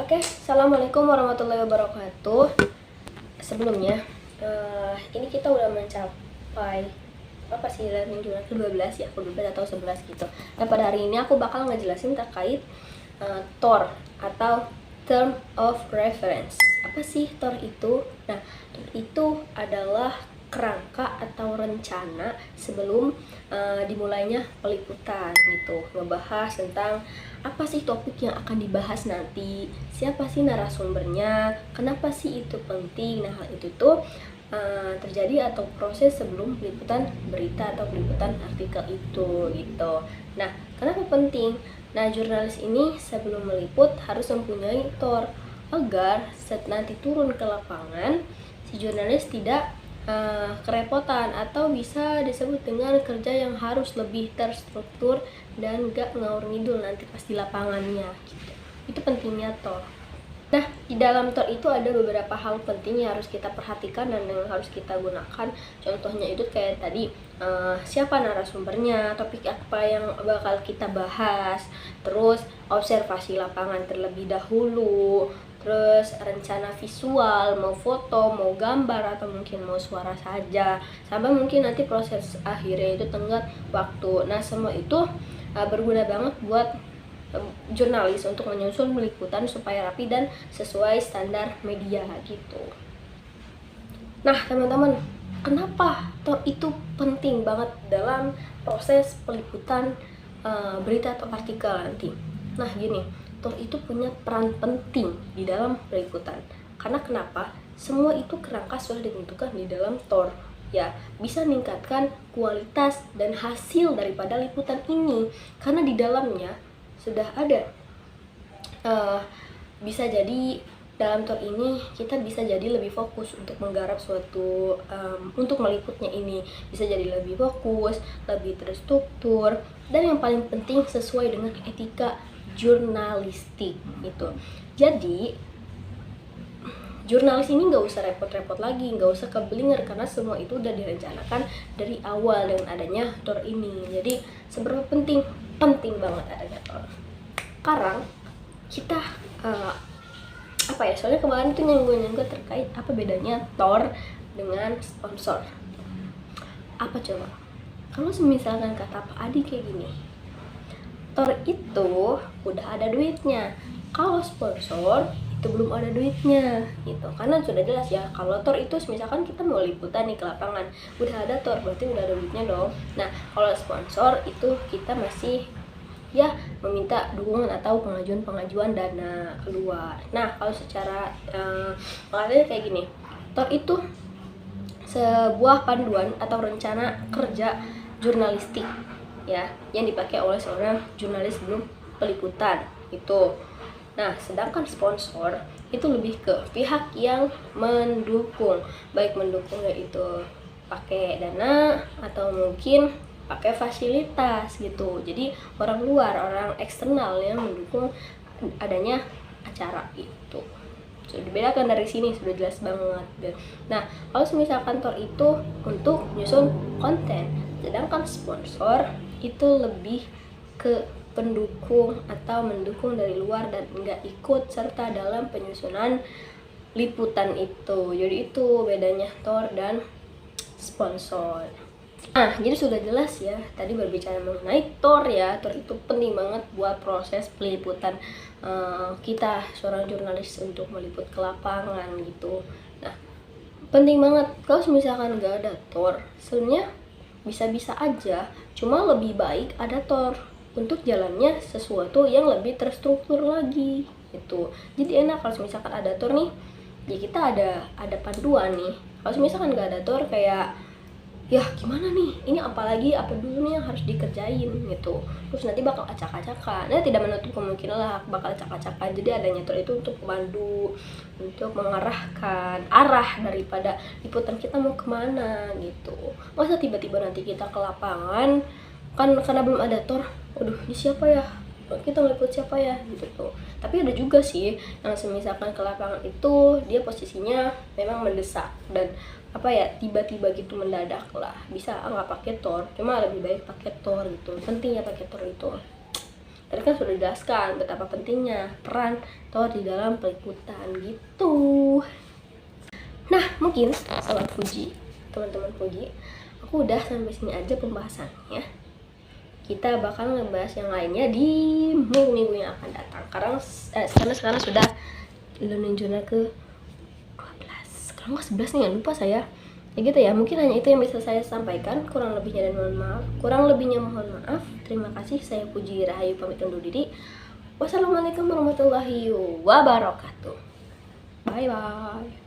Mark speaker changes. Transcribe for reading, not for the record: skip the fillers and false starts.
Speaker 1: Oke, assalamualaikum warahmatullahi wabarakatuh. Sebelumnya, ini kita udah mencapai apa sih minggu ke-12 ya, ke-12 atau 11 gitu. Nah, pada hari ini aku bakal ngejelasin terkait TOR atau Term of Reference. Apa sih TOR itu? Nah, TOR itu adalah kerangka atau rencana sebelum dimulainya peliputan gitu, ngebahas tentang apa sih topik yang akan dibahas nanti, siapa sih narasumbernya, kenapa sih itu penting. Nah, hal itu tuh terjadi atau proses sebelum peliputan berita atau peliputan artikel itu gitu. Nah, kenapa penting? Nah, jurnalis ini sebelum meliput harus mempunyai TOR agar saat nanti turun ke lapangan si jurnalis tidak kerepotan atau bisa disebut dengan kerja yang harus lebih terstruktur dan gak ngaur ngidul nanti pas di lapangannya gitu. Itu pentingnya TOR. Nah, di dalam TOR itu ada beberapa hal penting yang harus kita perhatikan dan yang harus kita gunakan. Contohnya itu kayak tadi, siapa narasumbernya, topik apa yang bakal kita bahas, terus observasi lapangan terlebih dahulu, terus rencana visual, mau foto, mau gambar, atau mungkin mau suara saja, sampai mungkin nanti proses akhirnya itu tenggat waktu. Nah, semua itu berguna banget buat jurnalis untuk menyusun peliputan supaya rapi dan sesuai standar media gitu. Nah, teman-teman, kenapa TOR itu penting banget dalam proses peliputan berita atau artikel nanti? Nah, gini, TOR itu punya peran penting di dalam peliputan. Karena kenapa? Semua itu kerangka sudah ditentukan di dalam TOR. Ya, bisa meningkatkan kualitas dan hasil daripada liputan ini. Karena di dalamnya sudah ada bisa jadi dalam TOR ini kita bisa jadi lebih fokus untuk menggarap suatu untuk meliputnya ini, bisa jadi lebih fokus, lebih terstruktur, dan yang paling penting sesuai dengan etika jurnalistik gitu. Jadi jurnalis ini nggak usah repot-repot lagi, nggak usah keblinger karena semua itu udah direncanakan dari awal dengan adanya TOR ini. Jadi seberapa penting banget adanya TOR. Sekarang kita soalnya kemarin tuh nyenggo terkait apa bedanya TOR dengan sponsor. Apa coba? Kalau misalkan kata Pak Adi kayak gini, TOR itu udah ada duitnya, kalau sponsor itu belum ada duitnya gitu. Karena sudah jelas ya, kalau TOR itu misalkan kita mau liputan nih ke lapangan, udah ada TOR berarti udah ada duitnya dong. Nah, kalau sponsor itu kita masih ya meminta dukungan atau pengajuan dana keluar. Nah, kalau secara pengertiannya kayak gini, TOR itu sebuah panduan atau rencana kerja jurnalistik ya yang dipakai oleh seorang jurnalis sebelum peliputan itu. Nah, sedangkan sponsor itu lebih ke pihak yang mendukung, baik mendukung yaitu pakai dana atau mungkin pakai fasilitas gitu. Jadi orang luar, orang eksternal yang mendukung adanya acara itu. Sudah dibedakan dari sini, sudah jelas banget. Nah, kalau misalkan TOR itu untuk nyusun konten, sedangkan sponsor itu lebih ke pendukung atau mendukung dari luar dan enggak ikut serta dalam penyusunan liputan itu. Jadi itu bedanya TOR dan sponsor. Nah, jadi sudah jelas ya tadi berbicara mengenai TOR ya. TOR itu penting banget buat proses peliputan kita seorang jurnalis untuk meliput ke lapangan gitu. Nah, penting banget. Kalau misalkan nggak ada TOR, sebenarnya bisa-bisa aja, cuma lebih baik ada TOR untuk jalannya sesuatu yang lebih terstruktur lagi gitu. Jadi enak kalau misalkan ada TOR nih, ya kita ada panduan nih. Kalau misalkan nggak ada TOR kayak ya gimana nih, ini apa dulu nih yang harus dikerjain gitu, terus nanti bakal acak-acakan. Nah, tidak menutup kemungkinan lah bakal acak-acakan. Jadi adanya TOR itu untuk memandu, untuk mengarahkan arah daripada liputan kita mau kemana gitu. Masa tiba-tiba nanti kita ke lapangan kan karena belum ada TOR, waduh ini siapa ya, kita ngeliput siapa ya gitu tuh. Tapi ada juga sih yang misalkan ke lapangan itu dia posisinya memang mendesak dan tiba-tiba gitu mendadak lah, bisa nggak pakai TOR, cuma lebih baik pakai TOR gitu. Pentingnya pakai TOR itu Tadi kan sudah dijelaskan betapa pentingnya peran Thor di dalam peliputan gitu. Nah, mungkin sobat Fuji, teman-teman Fuji, aku udah sampai sini aja pembahasannya. Kita bakal ngebahas yang lainnya di minggu-minggu yang akan datang. Karena sekarang sudah Learning Journal ke 12. Kalau nggak 11 nih, lupa saya. Ya gitu ya, mungkin hanya itu yang bisa saya sampaikan. Kurang lebihnya mohon maaf. Terima kasih, saya Puji Rahayu pamit undur diri. Wassalamualaikum warahmatullahi wabarakatuh. Bye bye.